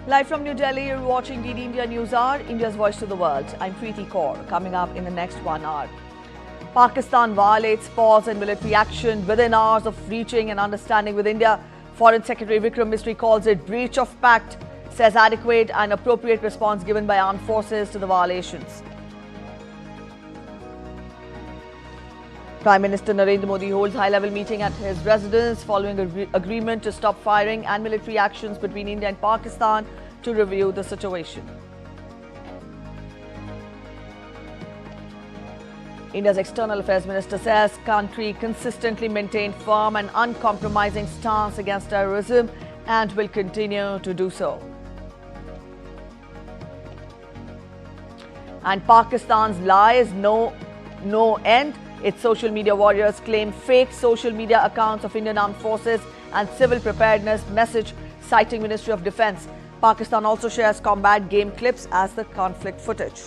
Live from New Delhi, you're watching DD India News Hour, India's voice to the world. I'm Preeti Kaur. Coming up in the next 1 hour. Pakistan violates pause and military action within hours of reaching an understanding with India. Foreign Secretary Vikram Misri calls it breach of pact, says adequate and appropriate response given by armed forces to the violations. Prime Minister Narendra Modi holds high-level meeting at his residence following agreement to stop firing and military actions between India and Pakistan to review the situation. India's External Affairs Minister says country consistently maintained firm and uncompromising stance against terrorism and will continue to do so. And Pakistan's lies know no end. Its social media warriors claim fake social media accounts of Indian Armed Forces and civil preparedness message, citing Ministry of Defence. Pakistan also shares combat game clips as the conflict footage.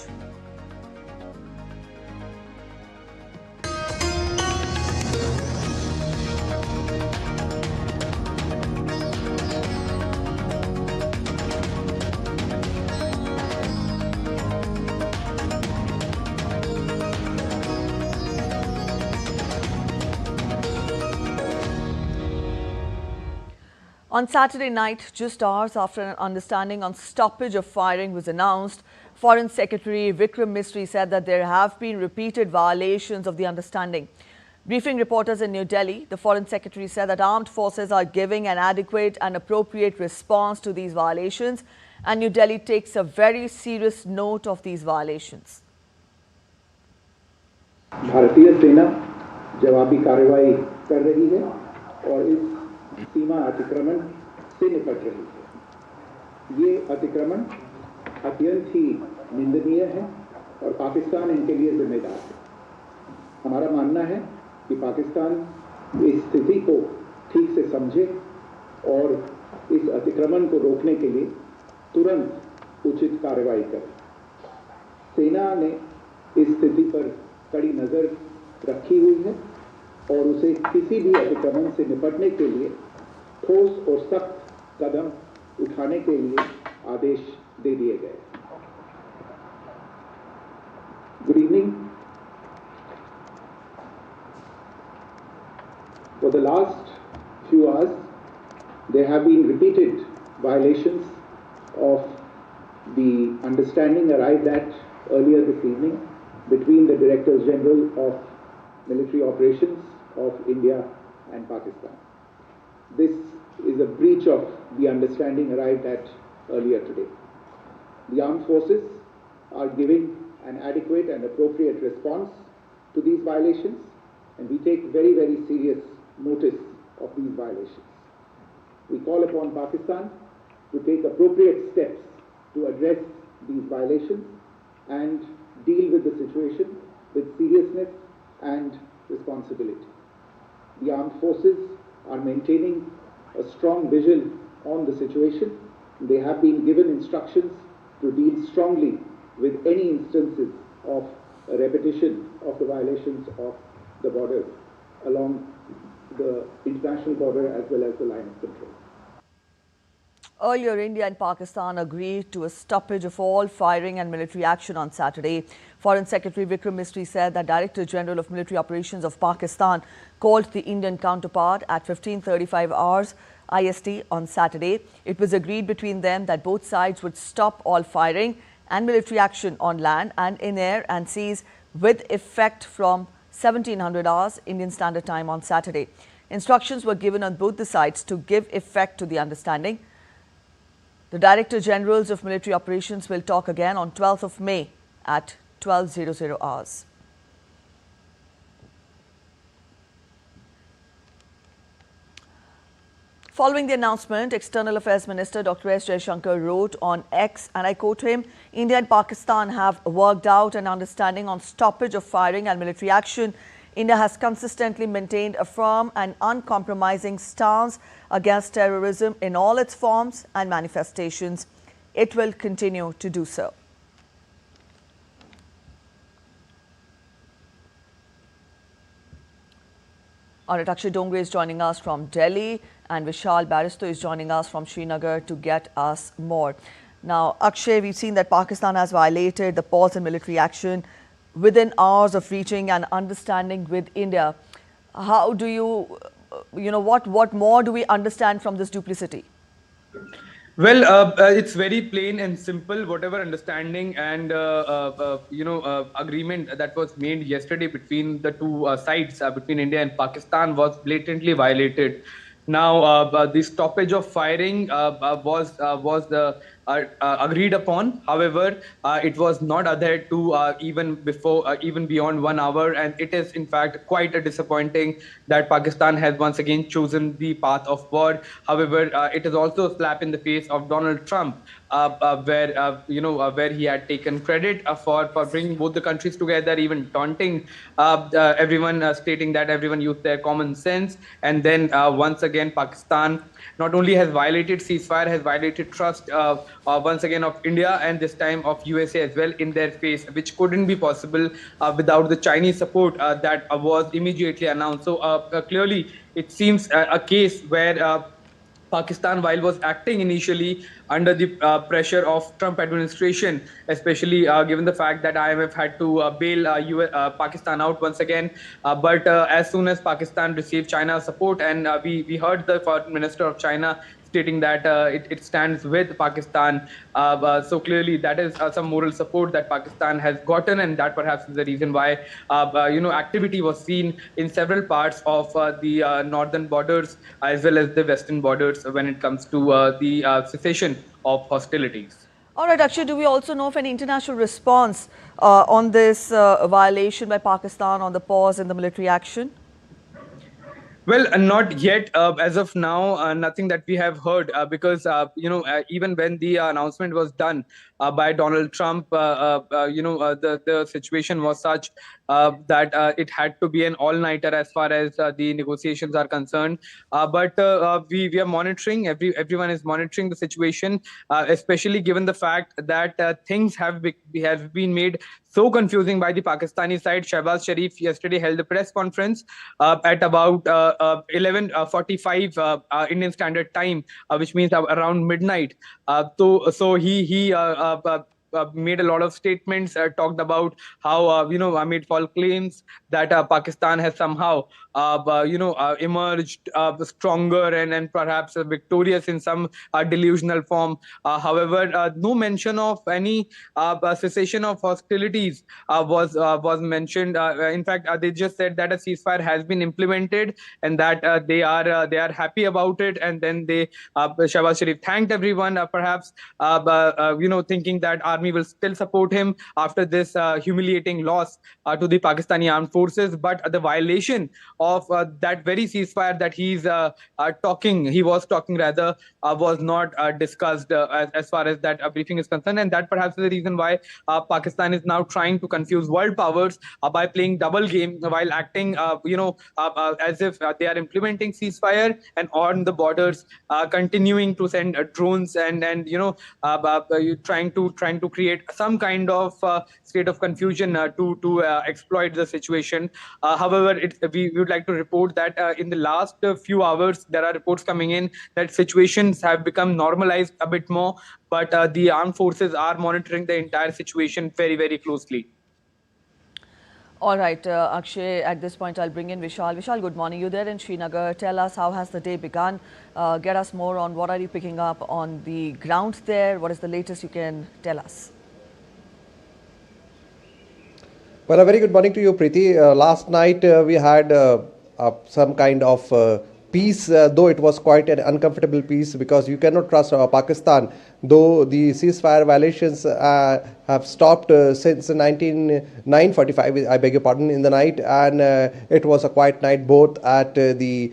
On Saturday night, just hours after an understanding on stoppage of firing was announced, Foreign Secretary Vikram Misri said that there have been repeated violations of the understanding. Briefing reporters in New Delhi, the Foreign Secretary said that armed forces are giving an adequate and appropriate response to these violations, and New Delhi takes a very serious note of these violations. भारतीय सेना जवाबी कार्रवाई कर रही है और इस सीमा अतिक्रमण से निपट रही है। ये अतिक्रमण अत्यंत ही निंदनीय है और पाकिस्तान इनके लिए जिम्मेदार है। हमारा मानना है कि पाकिस्तान इस स्थिति को ठीक से समझे और इस अतिक्रमण को रोकने के लिए तुरंत उचित कार्रवाई करे। सेना ने इस स्थिति पर कड़ी नज़र रखी हुई है और उसे किसी भी अतिक्रमण से निपटने के लिए ठोस और सख्त कदम उठाने के लिए आदेश दे दिए गए। Good evening. For the last few hours, there have been repeated violations of the understanding arrived at earlier this evening between the Directors General of Military Operations of India and Pakistan. This is a breach of the understanding arrived at earlier today. The armed forces are giving an adequate and appropriate response to these violations, and we take very, very serious notice of these violations. We call upon Pakistan to take appropriate steps to address these violations and deal with the situation with seriousness and responsibility. The armed forces are maintaining a strong vigil on the situation. They have been given instructions to deal strongly with any instances of a repetition of the violations of the borders along the international border as well as the line of control. Earlier, India and Pakistan agreed to a stoppage of all firing and military action on Saturday. Foreign Secretary Vikram Misri said that Director General of Military Operations of Pakistan called the Indian counterpart at 15:35 hours IST on Saturday. It was agreed between them that both sides would stop all firing and military action on land and in air and seas with effect from 1700 hours Indian Standard Time on Saturday. Instructions were given on both the sides to give effect to the understanding. The Director Generals of Military Operations will talk again on 12th of May at 12:00 hours. Following the announcement, External Affairs Minister Dr. S. Jaishankar wrote on X, and I quote him, "India and Pakistan have worked out an understanding on stoppage of firing and military action. India has consistently maintained a firm and uncompromising stance against terrorism in all its forms and manifestations. It will continue to do so." All right, Akshay Dongre is joining us from Delhi and Vishal Baristo is joining us from Srinagar to get us more. Now, Akshay, we've seen that Pakistan has violated the pause in military action within hours of reaching an understanding with India. How do what more do we understand from this duplicity? Well, it's very plain and simple. Whatever understanding and agreement that was made yesterday between the two sides, between India and Pakistan, was blatantly violated. Now, the stoppage of firing was agreed upon. However, it was not adhered to even beyond 1 hour, and it is in fact quite disappointing that Pakistan has once again chosen the path of war. However, it is also a slap in the face of Donald Trump, where he had taken credit for bringing both the countries together, even taunting everyone, stating that everyone used their common sense, and then once again Pakistan not only has violated ceasefire, has violated trust once again of India, and this time of USA as well, in their face, which couldn't be possible without the Chinese support that was immediately announced. So clearly it seems a case where Pakistan, while was acting initially under the pressure of Trump administration, especially given the fact that IMF had to bail Pakistan out once again. But as soon as Pakistan received China's support, and we heard the foreign minister of China stating that it stands with Pakistan. So clearly that is some moral support that Pakistan has gotten, and that perhaps is the reason why activity was seen in several parts of the northern borders as well as the western borders when it comes to the cessation of hostilities. All right, Akshay, do we also know of any international response on this violation by Pakistan on the pause in the military action? Well, not yet. As of now, nothing that we have heard, because even when the announcement was done by Donald Trump, the situation was such that it had to be an all-nighter as far as the negotiations are concerned. But we are monitoring. Everyone is monitoring the situation, especially given the fact that things have been made so confusing by the Pakistani side. Shehbaz Sharif yesterday held a press conference at about 11:45 Indian Standard Time, which means around midnight. So he made a lot of statements, talked about how made false claims that Pakistan has somehow emerged stronger and perhaps victorious in some delusional form. However, no mention of any cessation of hostilities was mentioned. In fact, they just said that a ceasefire has been implemented and that they are happy about it. And then Shehbaz Sharif thanked everyone, perhaps thinking that army will still support him after this humiliating loss to the Pakistani armed forces. But the violation of that very ceasefire that he was talking was not discussed as far as that briefing is concerned, and that perhaps is the reason why Pakistan is now trying to confuse world powers by playing double game while acting as if they are implementing ceasefire, and on the borders continuing to send drones and trying to create some kind of state of confusion to exploit the situation. However, we would like to report that in the last few hours, there are reports coming in that situations have become normalized a bit more, but the armed forces are monitoring the entire situation very, very closely. All right, Akshay, at this point, I'll bring in Vishal. Vishal, good morning. You there in Srinagar. Tell us, how has the day begun? Get us more on what are you picking up on the ground there? What is the latest you can tell us? Well, a very good morning to you, Preeti. Last night we had some kind of peace, though it was quite an uncomfortable peace because you cannot trust Pakistan, though the ceasefire violations have stopped since 9:45, I beg your pardon, in the night, and it was a quiet night both at the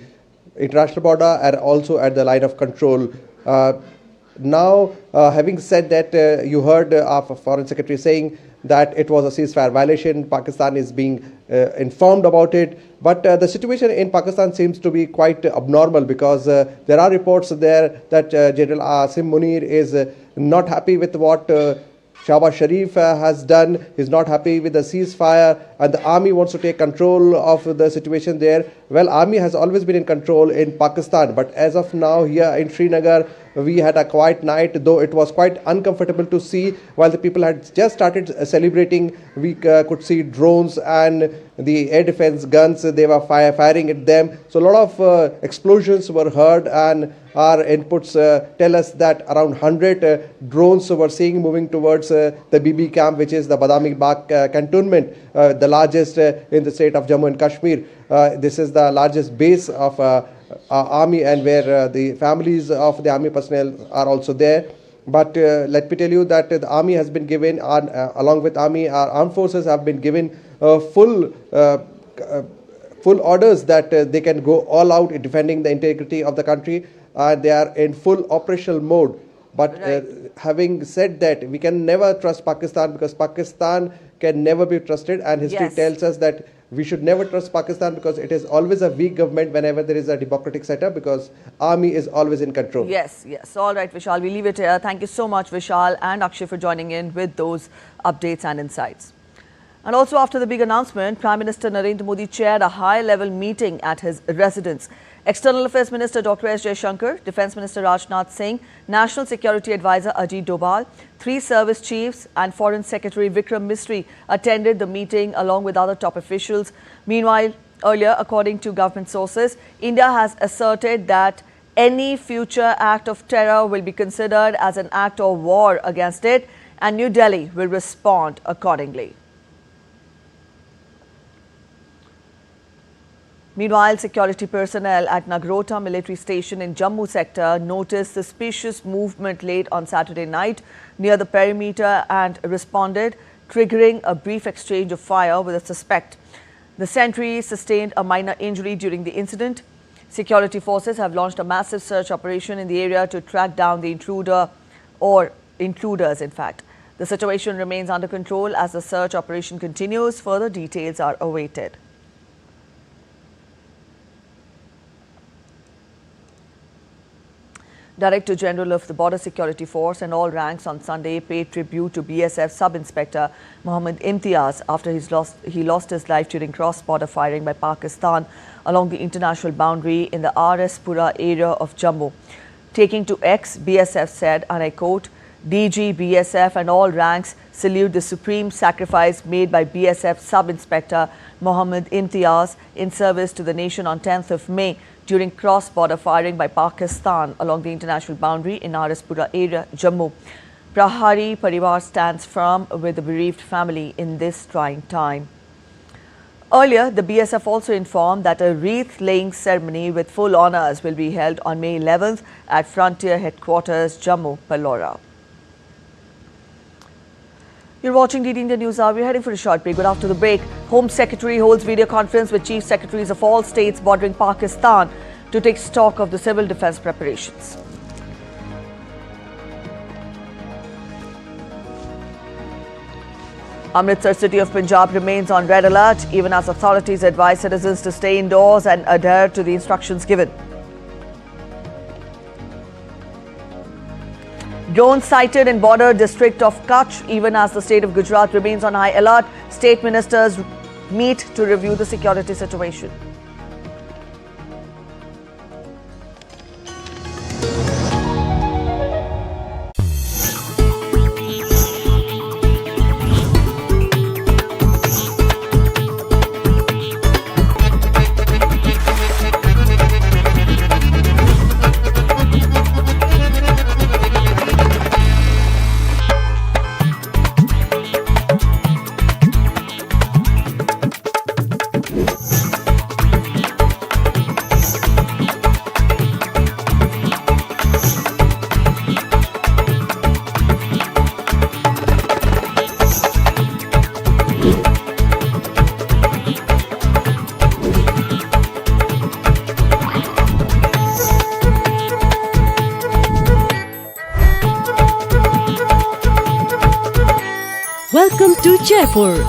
international border and also at the line of control. Now, having said that, you heard our Foreign Secretary saying that it was a ceasefire violation. Pakistan is being informed about it. But the situation in Pakistan seems to be quite abnormal because there are reports there that General Asim Munir is not happy with what Shehbaz Sharif has done. He's not happy with the ceasefire, and the army wants to take control of the situation there. Well, army has always been in control in Pakistan, but as of now here in Srinagar, we had a quiet night, though it was quite uncomfortable to see. While the people had just started celebrating, we could see drones and the air defense guns, they were firing at them. So a lot of explosions were heard, and our inputs tell us that around 100 drones were seen moving towards the BB camp, which is the Badami Bagh cantonment, the largest in the state of Jammu and Kashmir. This is the largest base of army, and where the families of the army personnel are also there. But let me tell you that the army has been given, along with army, our armed forces have been given full orders that they can go all out in defending the integrity of the country. They are in full operational mode. But having said that, we can never trust Pakistan, because Pakistan can never be trusted, and history tells us that we should never trust Pakistan, because it is always a weak government whenever there is a democratic setup, because army is always in control. Yes. All right, Vishal, we leave it here. Thank you so much, Vishal and Akshay, for joining in with those updates and insights. And also, after the big announcement, Prime Minister Narendra Modi chaired a high-level meeting at his residence. External Affairs Minister Dr. S. Jaishankar, Defence Minister Rajnath Singh, National Security Advisor Ajit Doval, 3 service chiefs and Foreign Secretary Vikram Misri attended the meeting along with other top officials. Meanwhile, earlier, according to government sources, India has asserted that any future act of terror will be considered as an act of war against it, and New Delhi will respond accordingly. Meanwhile, security personnel at Nagrota military station in Jammu sector noticed suspicious movement late on Saturday night near the perimeter and responded, triggering a brief exchange of fire with a suspect. The sentry sustained a minor injury during the incident. Security forces have launched a massive search operation in the area to track down the intruder, or intruders in fact. The situation remains under control as the search operation continues. Further details are awaited. Director General of the Border Security Force and all ranks on Sunday paid tribute to BSF Sub-Inspector Mohammed Imtiaz after he lost his life during cross-border firing by Pakistan along the international boundary in the RS Pura area of Jammu. Taking to X, BSF said, and I quote, "DG, BSF and all ranks salute the supreme sacrifice made by BSF Sub-Inspector Mohammed Imtiaz in service to the nation on 10th of May during cross-border firing by Pakistan along the international boundary in RS Pura area, Jammu. Prahari Parivar stands firm with the bereaved family in this trying time." Earlier, the BSF also informed that a wreath-laying ceremony with full honours will be held on May 11th at Frontier Headquarters, Jammu, Palora. You're watching DD India News Hour. We're heading for a short break, but after the break, Home Secretary holds video conference with Chief Secretaries of all states bordering Pakistan to take stock of the civil defence preparations. Amritsar city of Punjab remains on red alert, even as authorities advise citizens to stay indoors and adhere to the instructions given. Drones sighted in border district of Kutch, even as the state of Gujarat remains on high alert. State ministers meet to review the security situation. Welcome to Jaipur.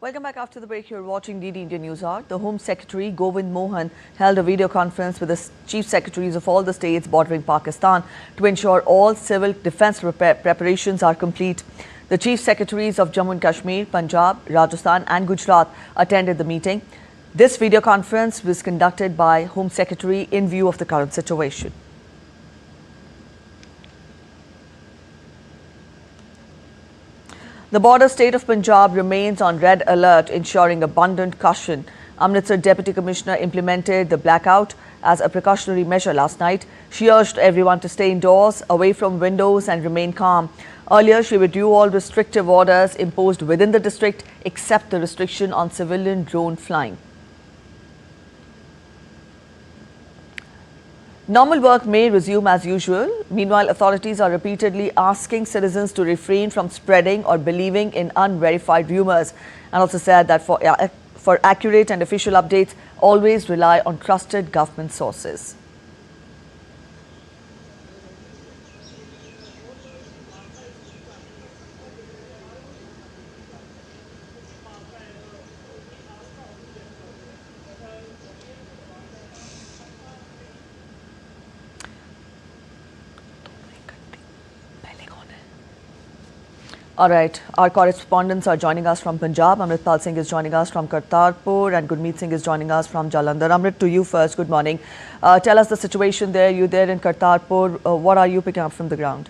Welcome back after the break. You're watching DD India News Hour. The Home Secretary Govind Mohan held a video conference with the Chief Secretaries of all the states bordering Pakistan to ensure all civil defence preparations are complete. The Chief Secretaries of Jammu and Kashmir, Punjab, Rajasthan and Gujarat attended the meeting. This video conference was conducted by Home Secretary in view of the current situation. The border state of Punjab remains on red alert, ensuring abundant caution. Amritsar Deputy Commissioner implemented the blackout as a precautionary measure last night. She urged everyone to stay indoors, away from windows and remain calm. Earlier, she withdrew all restrictive orders imposed within the district except the restriction on civilian drone flying. Normal work may resume as usual. Meanwhile, authorities are repeatedly asking citizens to refrain from spreading or believing in unverified rumors, and also said that for accurate and official updates, always rely on trusted government sources. All right, our correspondents are joining us from Punjab. Amritpal Singh is joining us from Kartarpur and Gurmeet Singh is joining us from Jalandhar. Amrit, to you first, good morning. Tell us the situation there. You there in Kartarpur, what are you picking up from the ground?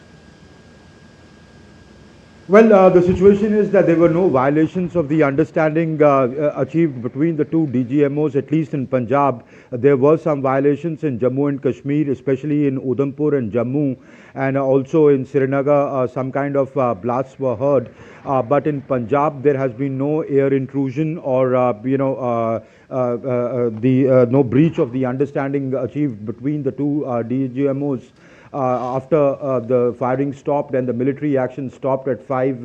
Well, the situation is that there were no violations of the understanding achieved between the two DGMOs, at least in Punjab. There were some violations in Jammu and Kashmir, especially in Udhampur and Jammu, and also in Srinagar, some kind of blasts were heard. But in Punjab, there has been no air intrusion or, no breach of the understanding achieved between the two DGMOs. After the firing stopped and the military action stopped at 5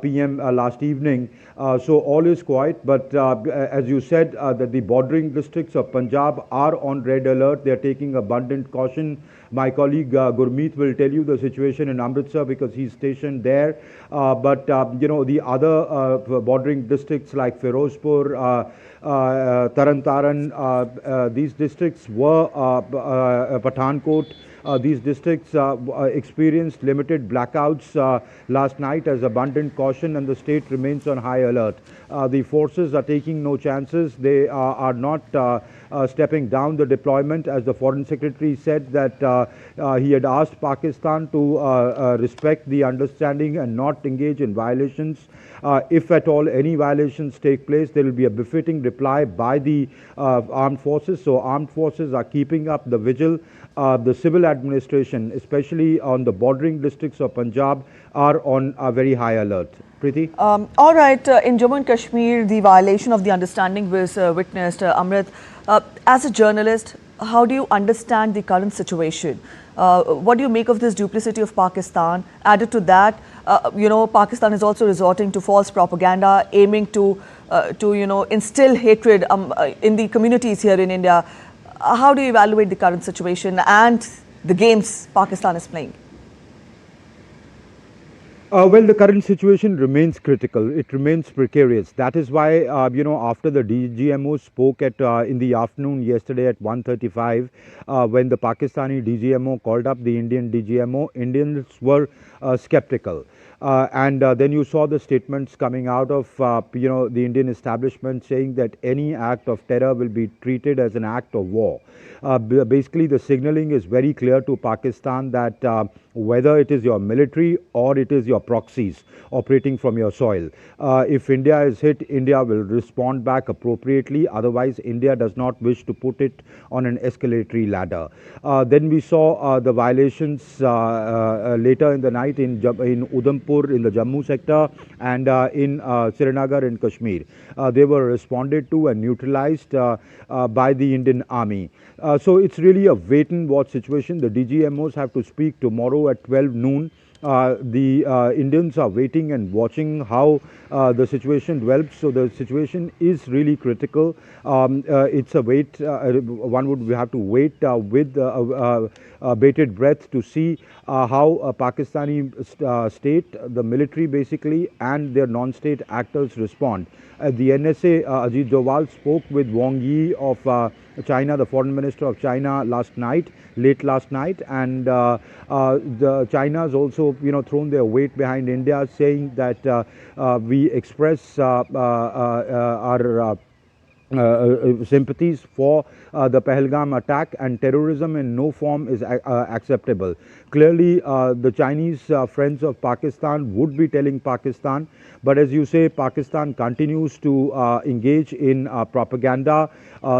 p.m. Last evening. So all is quiet, but as you said, that the bordering districts of Punjab are on red alert. They are taking abundant caution. My colleague Gurmeet will tell you the situation in Amritsar because he's stationed there. But the other bordering districts like Firozpur, Taran Taran, these districts were Pathankot. These districts experienced limited blackouts last night as abundant caution, and the state remains on high alert. The forces are taking no chances. They are not stepping down the deployment, as the Foreign Secretary said that he had asked Pakistan to respect the understanding and not engage in violations. If at all any violations take place, there will be a befitting reply by the armed forces. So armed forces are keeping up the vigil. The civil administration, especially on the bordering districts of Punjab, are on a very high alert. Preeti? All right, in Jammu and Kashmir, the violation of the understanding was witnessed. Amrit, as a journalist, how do you understand the current situation? What do you make of this duplicity of Pakistan? Added to that, Pakistan is also resorting to false propaganda, aiming to instill hatred in the communities here in India. How do you evaluate the current situation and the games Pakistan is playing? Well, the current situation remains critical. It remains precarious. That is why, after the DGMO spoke in the afternoon yesterday at 1:35, when the Pakistani DGMO called up the Indian DGMO, Indians were skeptical. And then you saw the statements coming out of, the Indian establishment saying that any act of terror will be treated as an act of war. Basically, the signaling is very clear to Pakistan that whether it is your military or it is your proxies operating from your soil, if India is hit, India will respond back appropriately. Otherwise, India does not wish to put it on an escalatory ladder. Then we saw the violations later in the night in Udhampur, in the Jammu sector, and in Srinagar in Kashmir. They were responded to and neutralized by the Indian Army. So it's really a wait and watch situation. The DGMOs have to speak tomorrow at 12 noon. The Indians are waiting and watching how the situation develops. So the situation is really critical. It's a wait. One would have to wait with bated breath to see how Pakistani state, the military basically, and their non-state actors respond. The NSA, Ajit Doval, spoke with Wang Yi of China, the foreign minister of China, late last night, and the China has also, thrown their weight behind India, saying that we express our sympathies for the Pahalgam attack, and terrorism in no form is acceptable. Clearly, the Chinese friends of Pakistan would be telling Pakistan, but as you say, Pakistan continues to engage in propaganda.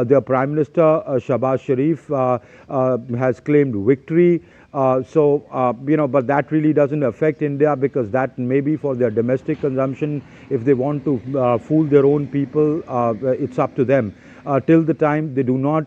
Their Prime Minister Shahbaz Sharif has claimed victory. But that really doesn't affect India, because that may be for their domestic consumption. If they want to fool their own people, it's up to them. Till the time they do not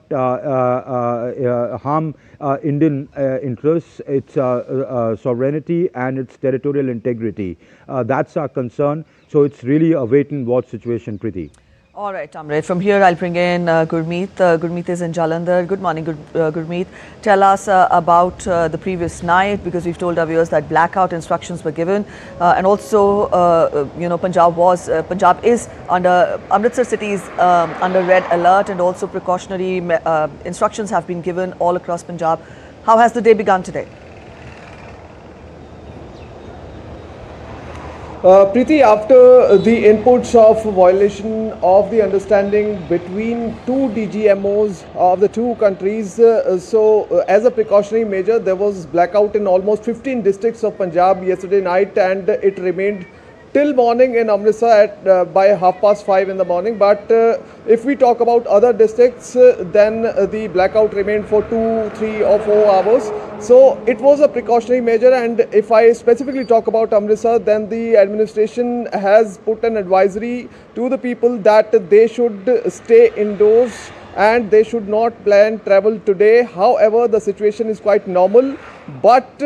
harm Indian interests, its sovereignty and its territorial integrity. That's our concern. So it's really a wait-and-watch situation, Preeti. All right, Amrit. From here, I'll bring in Gurmeet. Gurmeet is in Jalandhar. Good morning, Gurmeet. Tell us about the previous night, because we've told our viewers that blackout instructions were given, and also, Punjab is under, Amritsar city is under red alert, and also precautionary instructions have been given all across Punjab. How has the day begun today? Preeti, after the inputs of violation of the understanding between two DGMOs of the two countries, as a precautionary measure, there was blackout in almost 15 districts of Punjab yesterday night, and it remained till morning in Amritsar by 5:30 in the morning. But if we talk about other districts, then the blackout remained for 2, 3 or 4 hours. So it was a precautionary measure, and if I specifically talk about Amritsar, then the administration has put an advisory to the people that they should stay indoors and they should not plan travel today. However, the situation is quite normal, but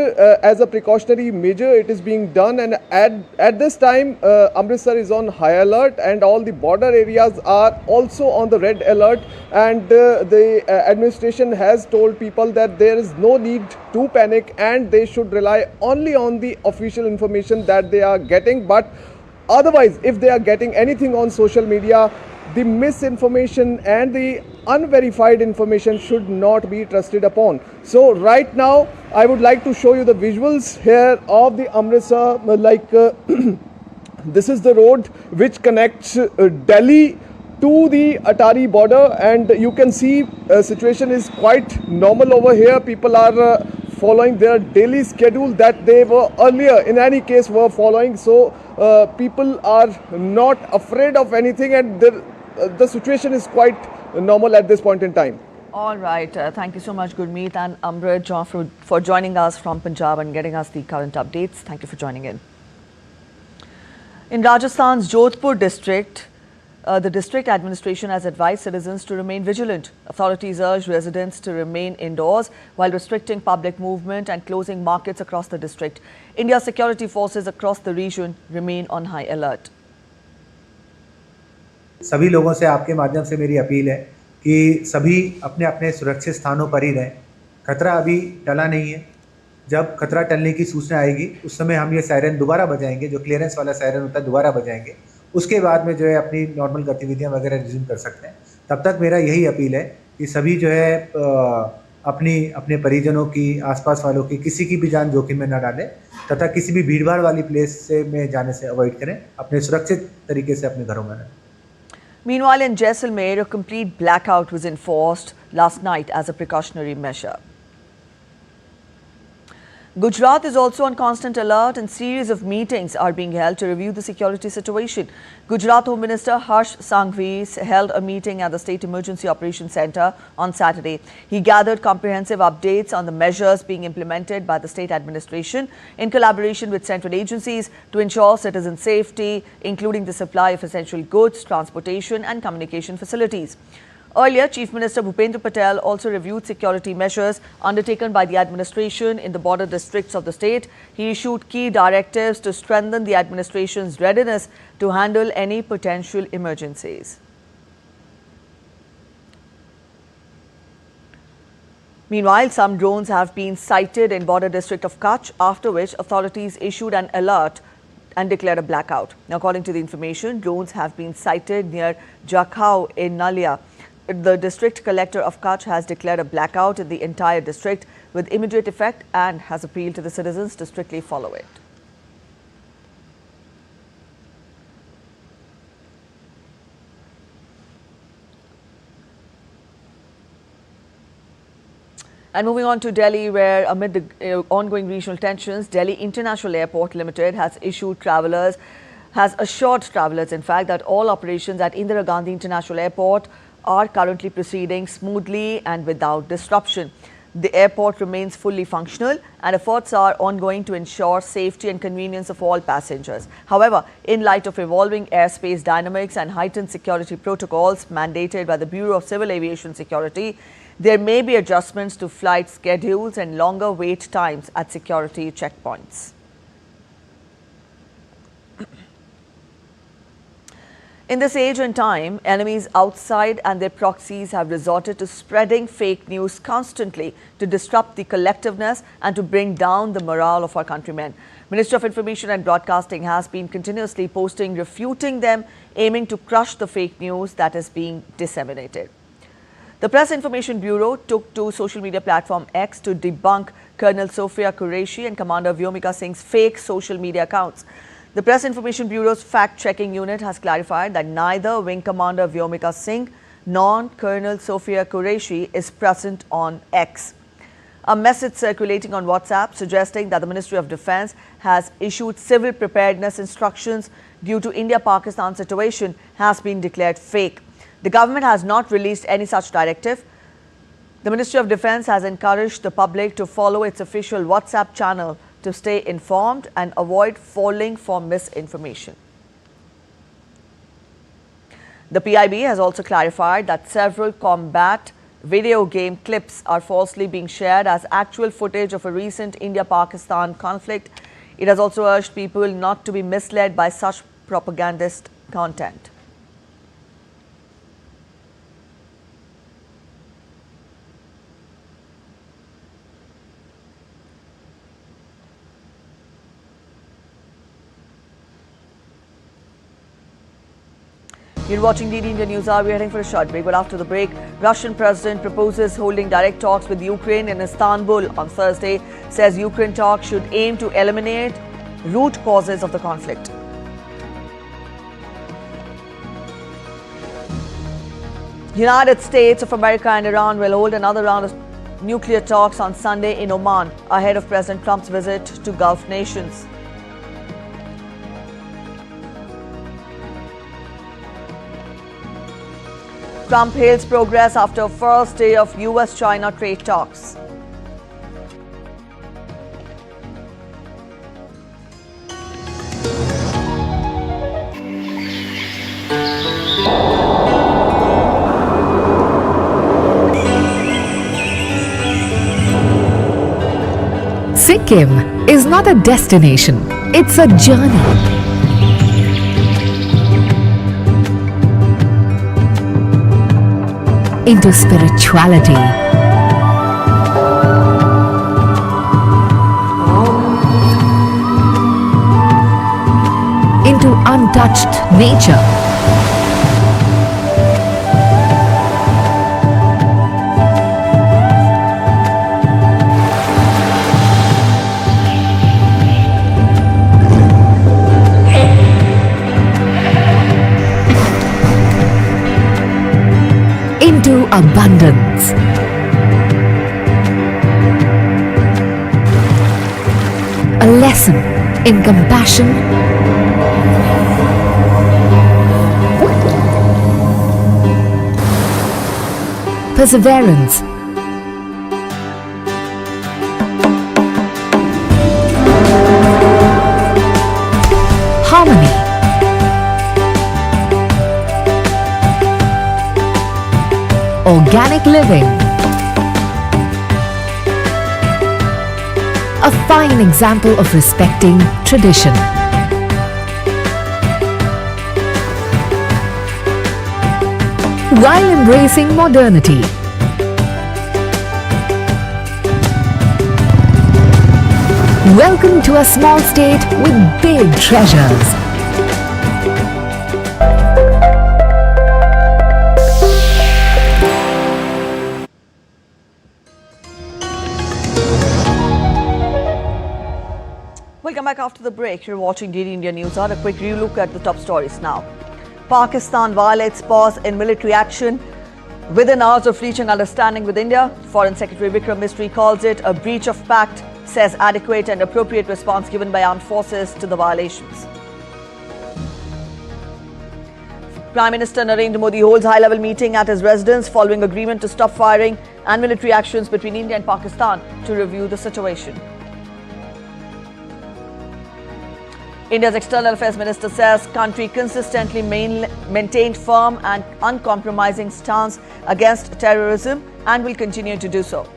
as a precautionary measure it is being done, and at this time Amritsar is on high alert, and all the border areas are also on the red alert, and the administration has told people that there is no need to panic and they should rely only on the official information that they are getting. But otherwise, if they are getting anything on social media, the misinformation and the unverified information should not be trusted upon. So right now I would like to show you the visuals here of the Amritsar, this is the road which connects Delhi to the Atari border, and you can see situation is quite normal over here. People are following their daily schedule that they were earlier in any case were following. So people are not afraid of anything, and the situation is quite normal at this point in time. All right. Thank you so much, Gurmeet and Amrit, for joining us from Punjab and getting us the current updates. Thank you for joining in. In Rajasthan's Jodhpur district, the district administration has advised citizens to remain vigilant. Authorities urge residents to remain indoors while restricting public movement and closing markets across the district. India's security forces across the region remain on high alert. सभी लोगों से आपके माध्यम से मेरी appeal है कि सभी अपने अपने सुरक्षित स्थानों पर ही रहें। खतरा अभी टला नहीं है। जब खतरा टलने की सूचना आएगी उस समय हम ये सायरन दोबारा बजाएंगे, जो क्लियरेंस वाला सायरन होता है दोबारा बजाएंगे। उसके बाद में जो है अपनी नॉर्मल गतिविधियां वगैरह रिज्यूम कर सकते हैं। तब तक मेरा यही अपील है कि सभी जो है अपने परिजनों की, आसपास वालों की, किसी की भी जान जोखिम में न डालें तथा किसी भी भीड़भाड़ वाली प्लेस में जाने से अवॉइड करें। अपने सुरक्षित तरीके से अपने घरों में रहें। Meanwhile, in Jaisalmer, a complete blackout was enforced last night as a precautionary measure. Gujarat is also on constant alert, and series of meetings are being held to review the security situation. Gujarat Home Minister Harsh Sanghvi held a meeting at the State Emergency Operations Centre on Saturday. He gathered comprehensive updates on the measures being implemented by the state administration in collaboration with central agencies to ensure citizen safety, including the supply of essential goods, transportation and communication facilities. Earlier, Chief Minister Bhupendra Patel also reviewed security measures undertaken by the administration in the border districts of the state. He issued key directives to strengthen the administration's readiness to handle any potential emergencies. Meanwhile, some drones have been sighted in border district of Kutch, after which authorities issued an alert and declared a blackout. Now, according to the information, drones have been sighted near Jakhau in Nalia. The district collector of Kutch has declared a blackout in the entire district with immediate effect and has appealed to the citizens to strictly follow it. And moving on to Delhi, where amid the ongoing regional tensions, Delhi International Airport Limited has assured travellers, in fact, that all operations at Indira Gandhi International Airport are currently proceeding smoothly and without disruption. The airport remains fully functional and efforts are ongoing to ensure safety and convenience of all passengers. However, in light of evolving airspace dynamics and heightened security protocols mandated by the Bureau of Civil Aviation Security, there may be adjustments to flight schedules and longer wait times at security checkpoints. In this age and time, enemies outside and their proxies have resorted to spreading fake news constantly to disrupt the collectiveness and to bring down the morale of our countrymen. Ministry of Information and Broadcasting has been continuously posting, refuting them, aiming to crush the fake news that is being disseminated. The Press Information Bureau took to social media platform X to debunk Colonel Sophia Qureshi and Commander Vyomika Singh's fake social media accounts. The Press Information Bureau's fact-checking unit has clarified that neither Wing Commander Vyomika Singh nor Colonel Sophia Qureshi is present on X. A message circulating on WhatsApp suggesting that the Ministry of Defence has issued civil preparedness instructions due to India-Pakistan situation has been declared fake. The government has not released any such directive. The Ministry of Defence has encouraged the public to follow its official WhatsApp channel to stay informed and avoid falling for misinformation. The PIB has also clarified that several combat video game clips are falsely being shared as actual footage of a recent India-Pakistan conflict. It has also urged people not to be misled by such propagandist content. You're watching DD India News Hour. We're heading for a short break, but after the break, Russian president proposes holding direct talks with Ukraine in Istanbul on Thursday, says Ukraine talks should aim to eliminate root causes of the conflict. United States of America and Iran will hold another round of nuclear talks on Sunday in Oman ahead of President Trump's visit to Gulf nations. Trump hails progress after first day of US-China trade talks. Sikkim is not a destination, it's a journey. Into spirituality, into untouched nature, into abundance. A lesson in compassion, perseverance, harmony, organic living. A fine example of respecting tradition. While embracing modernity. Welcome to a small state with big treasures. Welcome back after the break. You're watching DD India News Hour. A quick relook at the top stories now. Pakistan violates pause in military action within hours of reaching understanding with India. Foreign Secretary Vikram Misri calls it a breach of pact, says adequate and appropriate response given by armed forces to the violations. Prime Minister Narendra Modi holds high-level meeting at his residence following agreement to stop firing and military actions between India and Pakistan to review the situation. India's External Affairs Minister says country consistently maintained firm and uncompromising stance against terrorism and will continue to do so.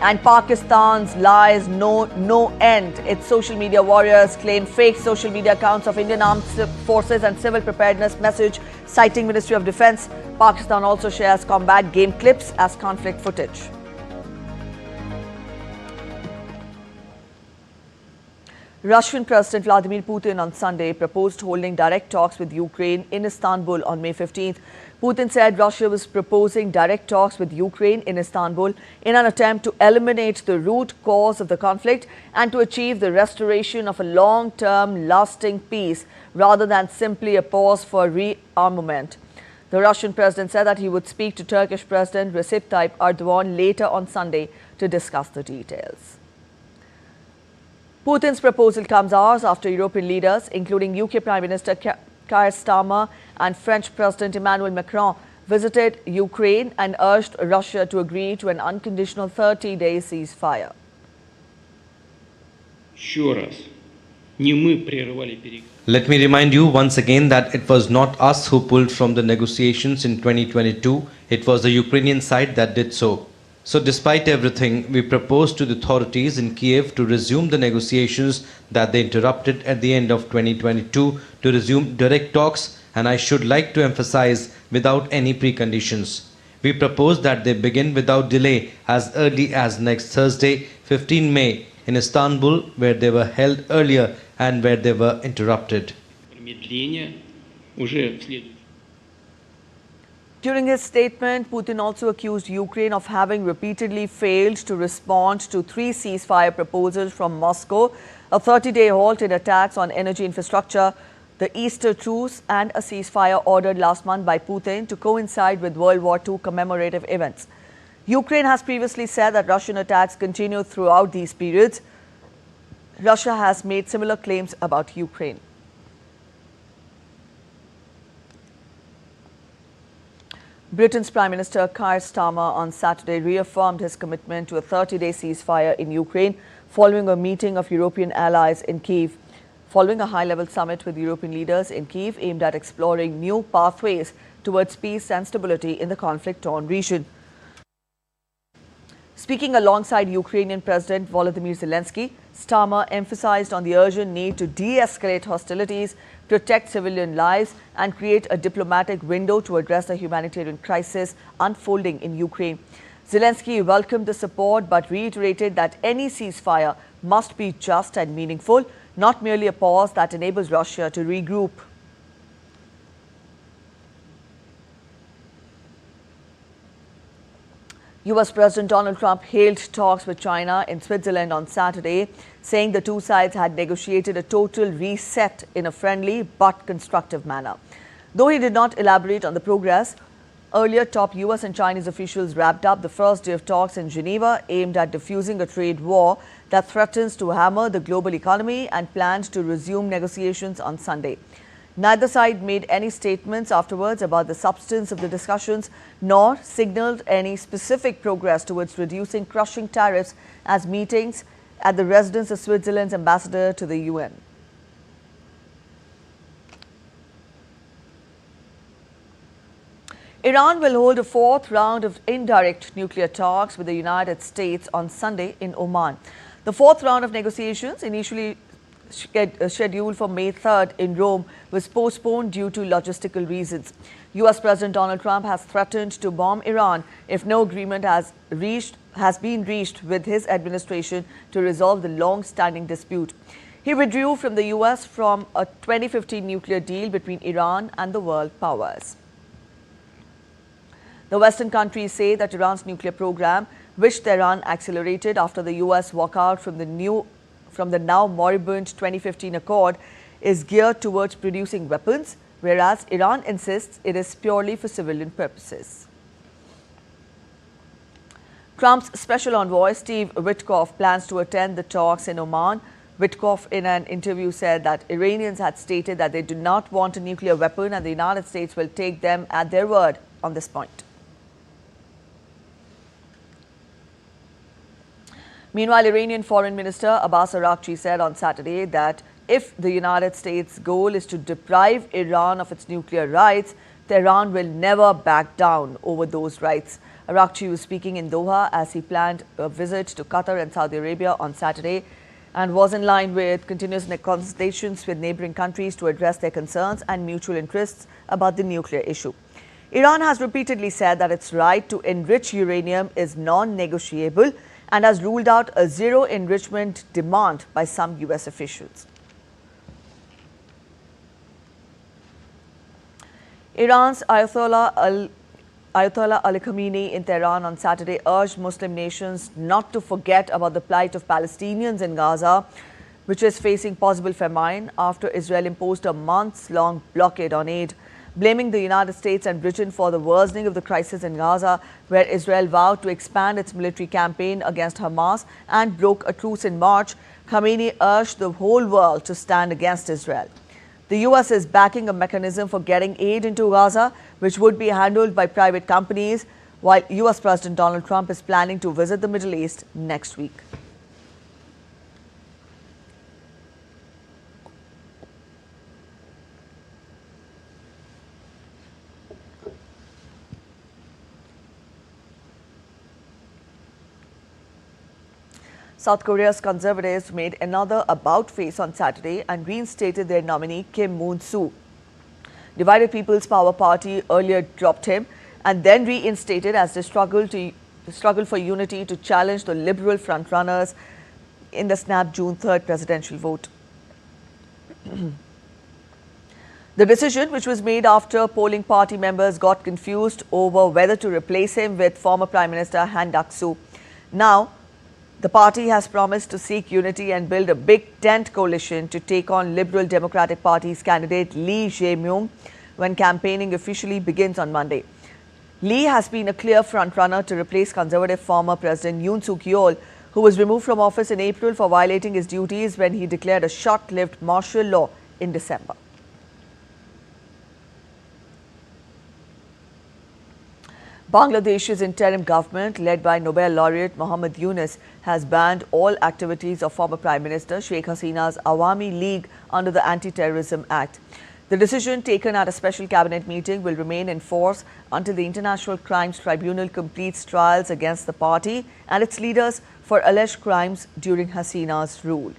And Pakistan's lies know no end. Its social media warriors claim fake social media accounts of Indian armed forces and civil preparedness message citing Ministry of Defence. Pakistan also shares combat game clips as conflict footage. Russian President Vladimir Putin on Sunday proposed holding direct talks with Ukraine in Istanbul on May 15th. Putin said Russia was proposing direct talks with Ukraine in Istanbul in an attempt to eliminate the root cause of the conflict and to achieve the restoration of a long-term, lasting peace rather than simply a pause for rearmament. The Russian president said that he would speak to Turkish President Recep Tayyip Erdogan later on Sunday to discuss the details. Putin's proposal comes hours after European leaders, including UK Prime Minister Keir Starmer and French President Emmanuel Macron, visited Ukraine and urged Russia to agree to an unconditional 30-day ceasefire. Let me remind you once again that it was not us who pulled from the negotiations in 2022. It was the Ukrainian side that did so. So despite everything, we proposed to the authorities in Kiev to resume the negotiations that they interrupted at the end of 2022 to resume direct talks, and I should like to emphasize without any preconditions. We propose that they begin without delay as early as next Thursday, 15 May, in Istanbul, where they were held earlier and where they were interrupted. During his statement, Putin also accused Ukraine of having repeatedly failed to respond to 3 ceasefire proposals from Moscow, a 30-day halt in attacks on energy infrastructure, the Easter truce, and a ceasefire ordered last month by Putin to coincide with World War II commemorative events. Ukraine has previously said that Russian attacks continue throughout these periods. Russia has made similar claims about Ukraine. Britain's Prime Minister Keir Starmer on Saturday reaffirmed his commitment to a 30-day ceasefire in Ukraine following a meeting of European allies in Kyiv. Following a high-level summit with European leaders in Kyiv aimed at exploring new pathways towards peace and stability in the conflict-torn region. Speaking alongside Ukrainian President Volodymyr Zelensky, Starmer emphasized on the urgent need to de-escalate hostilities, protect civilian lives, and create a diplomatic window to address the humanitarian crisis unfolding in Ukraine. Zelensky welcomed the support but reiterated that any ceasefire must be just and meaningful, not merely a pause that enables Russia to regroup. US President Donald Trump hailed talks with China in Switzerland on Saturday, saying the two sides had negotiated a total reset in a friendly but constructive manner. Though he did not elaborate on the progress, earlier top US and Chinese officials wrapped up the first day of talks in Geneva aimed at diffusing a trade war that threatens to hammer the global economy and planned to resume negotiations on Sunday. Neither side made any statements afterwards about the substance of the discussions, nor signaled any specific progress towards reducing crushing tariffs as meetings at the residence of Switzerland's ambassador to the UN. Iran will hold a 4th round of indirect nuclear talks with the United States on Sunday in Oman. The 4th round of negotiations, initially scheduled for May 3rd in Rome was postponed due to logistical reasons. US President Donald Trump has threatened to bomb Iran if no agreement has been reached with his administration to resolve the long-standing dispute. He withdrew from the US from a 2015 nuclear deal between Iran and the world powers. The Western countries say that Iran's nuclear program, which Tehran accelerated after the US walkout from the now moribund 2015 accord, is geared towards producing weapons, whereas Iran insists it is purely for civilian purposes. Trump's special envoy, Steve Witkoff, plans to attend the talks in Oman. Witkoff, in an interview, said that Iranians had stated that they do not want a nuclear weapon and the United States will take them at their word on this point. Meanwhile, Iranian Foreign Minister Abbas Araghchi said on Saturday that if the United States' goal is to deprive Iran of its nuclear rights, Tehran will never back down over those rights. Araghchi was speaking in Doha as he planned a visit to Qatar and Saudi Arabia on Saturday and was in line with continuous consultations with neighboring countries to address their concerns and mutual interests about the nuclear issue. Iran has repeatedly said that its right to enrich uranium is non-negotiable and has ruled out a zero enrichment demand by some US officials. Iran's Ayatollah Ali Khamenei in Tehran on Saturday urged Muslim nations not to forget about the plight of Palestinians in Gaza, which is facing possible famine after Israel imposed a months-long blockade on aid. Blaming the United States and Britain for the worsening of the crisis in Gaza, where Israel vowed to expand its military campaign against Hamas and broke a truce in March, Khamenei urged the whole world to stand against Israel. The US is backing a mechanism for getting aid into Gaza, which would be handled by private companies, while US President Donald Trump is planning to visit the Middle East next week. South Korea's conservatives made another about-face on Saturday and reinstated their nominee Kim Moon-soo. Divided People's Power Party earlier dropped him and then reinstated as they struggle for unity to challenge the liberal frontrunners in the snap June 3rd presidential vote. The decision, which was made after polling party members got confused over whether to replace him with former Prime Minister Han Duck-soo. Now, the party has promised to seek unity and build a big tent coalition to take on Liberal Democratic Party's candidate Lee Jae-myung when campaigning officially begins on Monday. Lee has been a clear frontrunner to replace Conservative former President Yoon Suk-yeol, who was removed from office in April for violating his duties when he declared a short-lived martial law in December. Bangladesh's interim government, led by Nobel laureate Muhammad Yunus, has banned all activities of former Prime Minister Sheikh Hasina's Awami League under the Anti-Terrorism Act. The decision, taken at a special cabinet meeting, will remain in force until the International Crimes Tribunal completes trials against the party and its leaders for alleged crimes during Hasina's rule.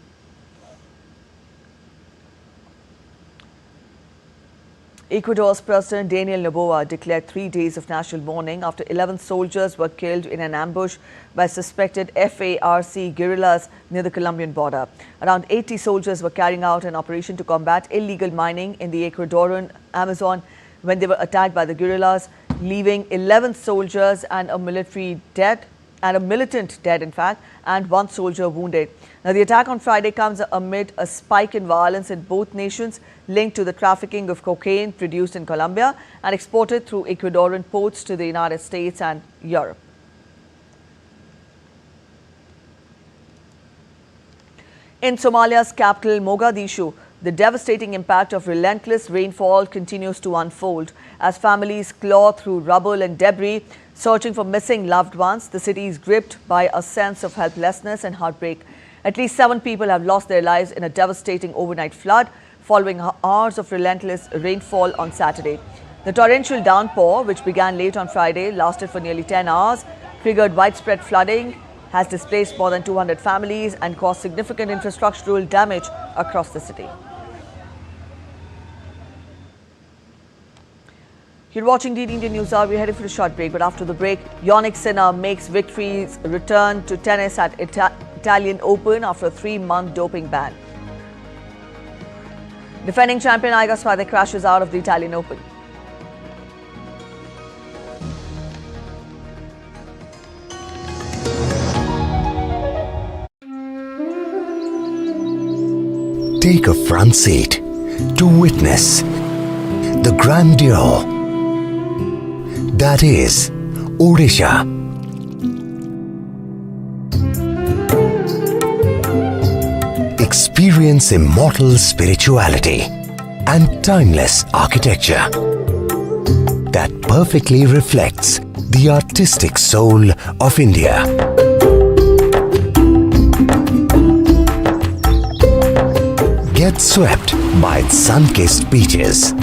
Ecuador's President Daniel Noboa declared 3 days of national mourning after 11 soldiers were killed in an ambush by suspected FARC guerrillas near the Colombian border. Around 80 soldiers were carrying out an operation to combat illegal mining in the Ecuadorian Amazon when they were attacked by the guerrillas, leaving 11 soldiers and a militant dead, in fact, and 1 soldier wounded. Now, the attack on Friday comes amid a spike in violence in both nations linked to the trafficking of cocaine produced in Colombia and exported through Ecuadorian ports to the United States and Europe. In Somalia's capital, Mogadishu, the devastating impact of relentless rainfall continues to unfold. As families claw through rubble and debris, searching for missing loved ones, the city is gripped by a sense of helplessness and heartbreak. At least 7 people have lost their lives in a devastating overnight flood following hours of relentless rainfall on Saturday. The torrential downpour, which began late on Friday, lasted for nearly 10 hours, triggered widespread flooding has displaced more than 200 families and caused significant infrastructural damage across the city. You're watching DD Indian News Hour. We're heading for a short break, but after the break, Yannick Sinner makes victories return to tennis at Italian Open after a 3-month doping ban. Defending champion Iga Swiatek crashes out of the Italian Open. Take a front seat to witness the grandeur that is Odisha. Experience immortal spirituality and timeless architecture that perfectly reflects the artistic soul of India. Get swept by its sun-kissed beaches.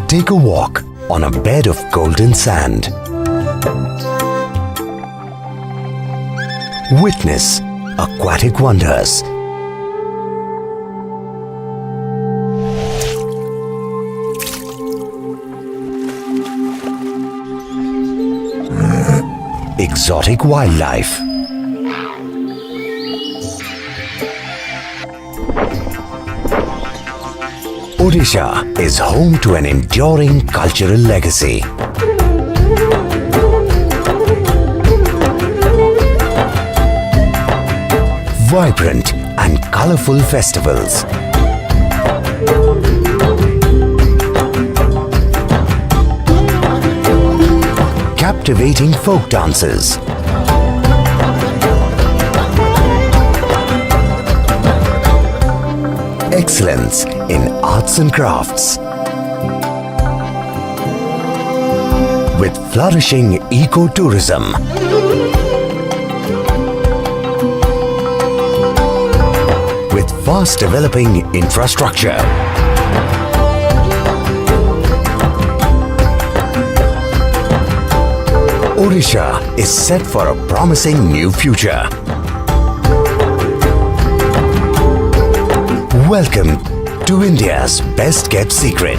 Take a walk on a bed of golden sand. Witness aquatic wonders. Exotic wildlife. Odisha is home to an enduring cultural legacy. Vibrant and colorful festivals. Captivating folk dances. Excellence in arts and crafts. With flourishing eco-tourism. With fast developing infrastructure. Odisha is set for a promising new future. Welcome to India's best kept secret.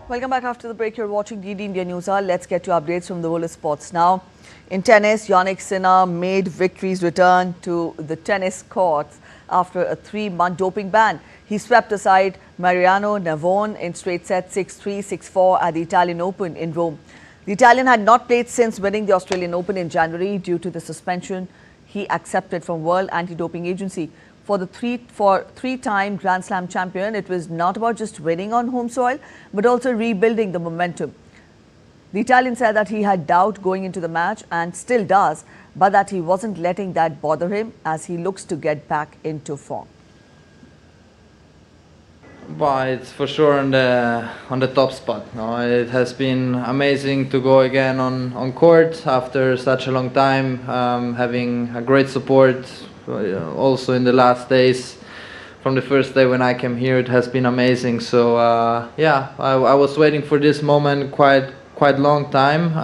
Welcome back after the break. You're watching DD India News Hour. Let's get to updates from the world of sports now. In tennis, Yannick Sinner made victories return to the tennis courts after a 3-month doping ban. He swept aside Mariano Navone in straight sets 6-3, 6-4 at the Italian Open in Rome. The Italian had not played since winning the Australian Open in January due to the suspension he accepted from World Anti-Doping Agency. For the three-time Grand Slam champion, it was not about just winning on home soil, but also rebuilding the momentum. The Italian said that he had doubt going into the match and still does, but that he wasn't letting that bother him as he looks to get back into form. Well, it's for sure on the top spot. No, it has been amazing to go again on court after such a long time, having a great support also in the last days. From the first day when I came here, it has been amazing. So yeah, I was waiting for this moment quite long time.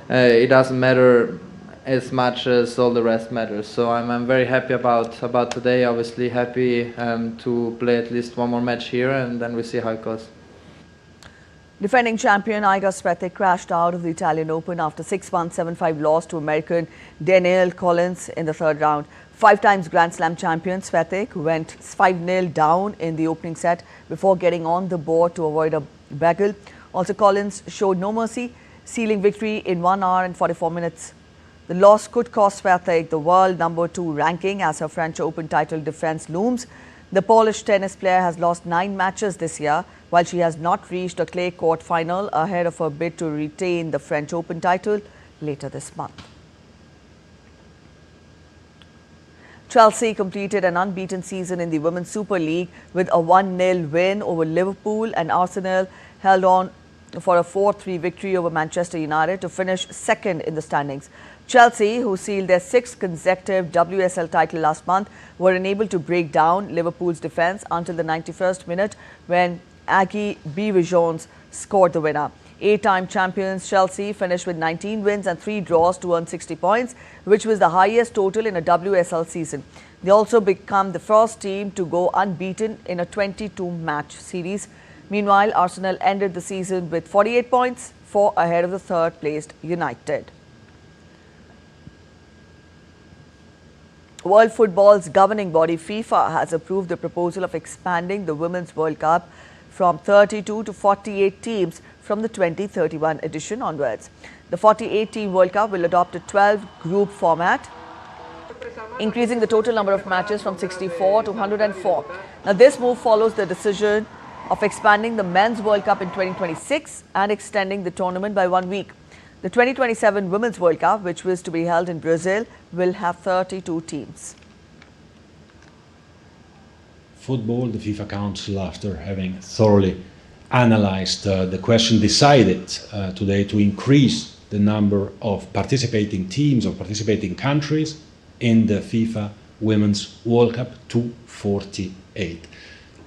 It doesn't matter as much as all the rest matters. So I'm very happy about today. Obviously happy to play at least one more match here, and then we see how it goes. Defending champion Iga Swiatek crashed out of the Italian Open after 6-1, 7-5 loss to American Danielle Collins in the third round. 5 times Grand Slam champion Swiatek went 5-0 down in the opening set before getting on the board to avoid a bagel. Also, Collins showed no mercy, sealing victory in 1 hour and 44 minutes. The loss could cost Swiatek the world #2 ranking as her French Open title defense looms. The Polish tennis player has lost 9 matches this year, while she has not reached a clay court final ahead of her bid to retain the French Open title later this month. Chelsea completed an unbeaten season in the Women's Super League with a 1-0 win over Liverpool, and Arsenal held on for a 4-3 victory over Manchester United to finish second in the standings. Chelsea, who sealed their 6th consecutive WSL title last month, were unable to break down Liverpool's defence until the 91st minute when Aggie Beaver-Jones scored the winner. 8-time champions Chelsea finished with 19 wins and 3 draws to earn 60 points, which was the highest total in a WSL season. They also become the first team to go unbeaten in a 22-match series. Meanwhile, Arsenal ended the season with 48 points, 4 ahead of the third-placed United. World Football's governing body FIFA has approved the proposal of expanding the Women's World Cup from 32 to 48 teams from the 2031 edition onwards. The 48-team World Cup will adopt a 12-group format, increasing the total number of matches from 64 to 104. Now, this move follows the decision of expanding the Men's World Cup in 2026 and extending the tournament by 1 week. The 2027 Women's World Cup, which was to be held in Brazil, will have 32 teams. Football, the FIFA Council, after having thoroughly analyzed the question, decided today to increase the number of participating teams or participating countries in the FIFA Women's World Cup to 48.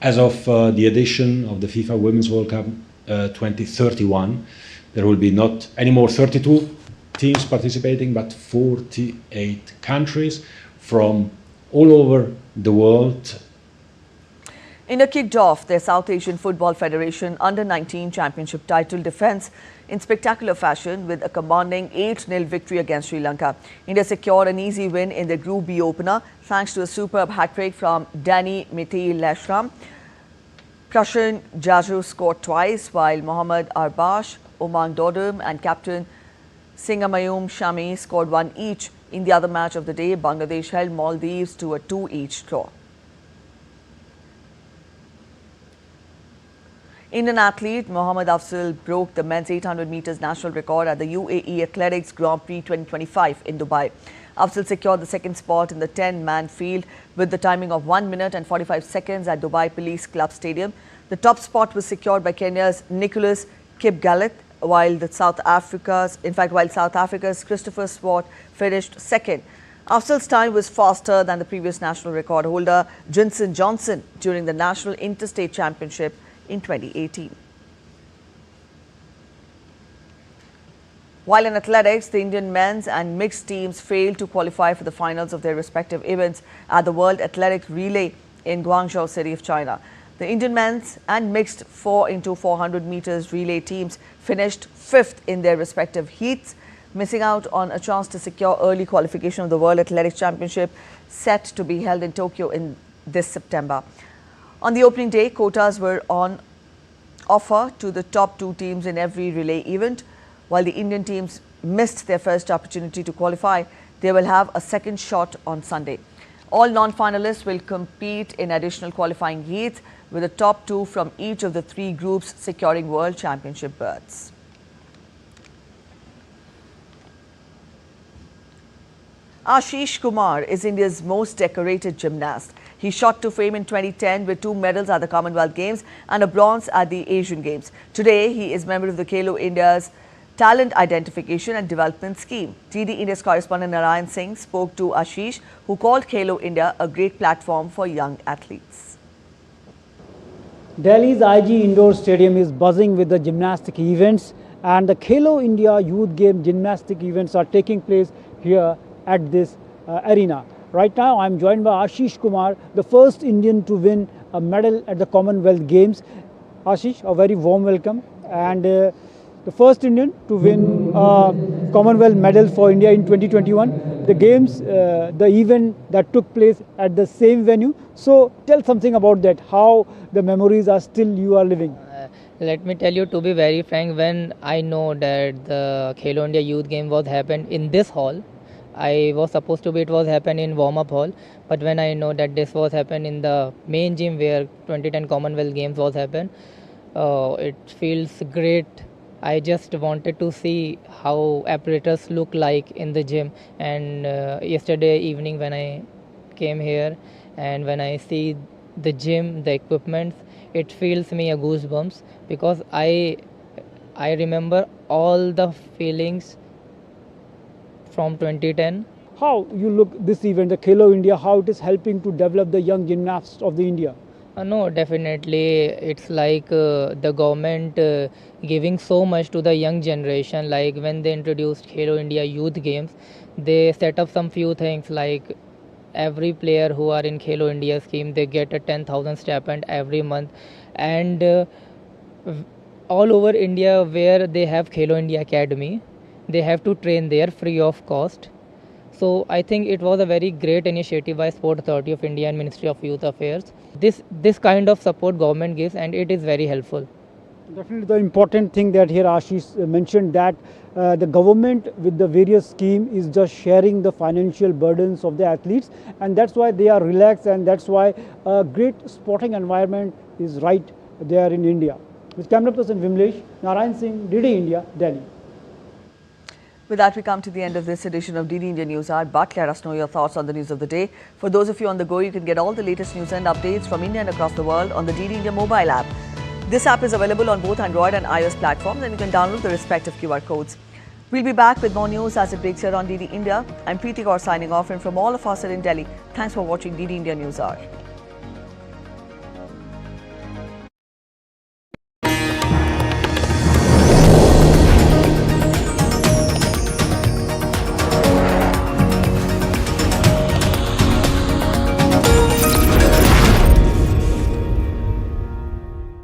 As of the edition of the FIFA Women's World Cup 2031, there will be not anymore 32 teams participating, but 48 countries from all over the world. India kicked off their South Asian Football Federation Under-19 Championship title defence in spectacular fashion with a commanding 8-0 victory against Sri Lanka. India secured an easy win in their Group B opener thanks to a superb hat-trick from Danny Mithileshram. Prashan Jaju scored twice, while Mohammad Arbash, Umang Dodum and captain Singamayum Shami scored 1 each. In the other match of the day, Bangladesh held Maldives to a 2-each draw. Indian athlete Mohammad Afzal broke the men's 800 metres national record at the UAE Athletics Grand Prix 2025 in Dubai. Afzal secured the second spot in the 10-man field with the timing of 1 minute and 45 seconds at Dubai Police Club Stadium. The top spot was secured by Kenya's Nicholas Kipgalit, while South Africa's Christopher Swart finished second. Afzal's time was faster than the previous national record holder Jinson Johnson during the National Interstate Championship in 2018. While in athletics, the Indian men's and mixed teams failed to qualify for the finals of their respective events at the World Athletics Relay in Guangzhou city of China. The Indian men's and mixed 4x400 meters relay teams finished 5th in their respective heats, missing out on a chance to secure early qualification of the World Athletics Championship set to be held in Tokyo in this September. On the opening day, quotas were on offer to the top 2 teams in every relay event. While the Indian teams missed their first opportunity to qualify, they will have a second shot on Sunday. All non-finalists will compete in additional qualifying heats, with the top 2 from each of the 3 groups securing World Championship berths. Ashish Kumar is India's most decorated gymnast. He shot to fame in 2010 with 2 medals at the Commonwealth Games and a bronze at the Asian Games. Today, he is member of the Khelo India's Talent Identification and Development Scheme. TD India's correspondent Narayan Singh spoke to Ashish, who called Khelo India a great platform for young athletes. Delhi's IG Indoor Stadium is buzzing with the gymnastic events, and the Khelo India Youth Game gymnastic events are taking place here at this arena. Right now, I'm joined by Ashish Kumar, the first Indian to win a medal at the Commonwealth Games. Ashish, a very warm welcome, and the first Indian to win a Commonwealth medal for India in 2021. The games, the event that took place at the same venue. So tell something about that, how the memories are still you are living. Let me tell you, to be very frank, when I know that the Khelo India Youth Game was happened in this hall, I was supposed to be, it was happened in warm-up hall, but when I know that this was happened in the main gym where 2010 Commonwealth Games was happened, it feels great. I just wanted to see how apparatus look like in the gym, and yesterday evening when I came here and when I see the gym, the equipment, it feels me a goosebumps, because I I remember all the feelings from 2010. How you look this event, the Khelo India, how it is helping to develop the young gymnasts of the India? No, definitely. It's like the government giving so much to the young generation. Like when they introduced Khelo India Youth Games, they set up some few things like every player who are in Khelo India scheme, they get a 10,000 stipend every month. And all over India where they have Khelo India Academy, they have to train there free of cost. So I think it was a very great initiative by Sport Authority of India and Ministry of Youth Affairs. This kind of support government gives, and it is very helpful. Definitely the important thing that here Ashish mentioned, that the government with the various scheme is just sharing the financial burdens of the athletes, and that's why they are relaxed, and that's why a great sporting environment is right there in India. With camera person Vimlesh, Narayan Singh, DD India, Delhi. With that, we come to the end of this edition of DD India News Hour. But let us know your thoughts on the news of the day. For those of you on the go, you can get all the latest news and updates from India and across the world on the DD India mobile app. This app is available on both Android and iOS platforms, and you can download the respective QR codes. We'll be back with more news as it breaks here on DD India. I'm Preeti Kaur signing off, and from all of us here in Delhi, thanks for watching DD India News Hour.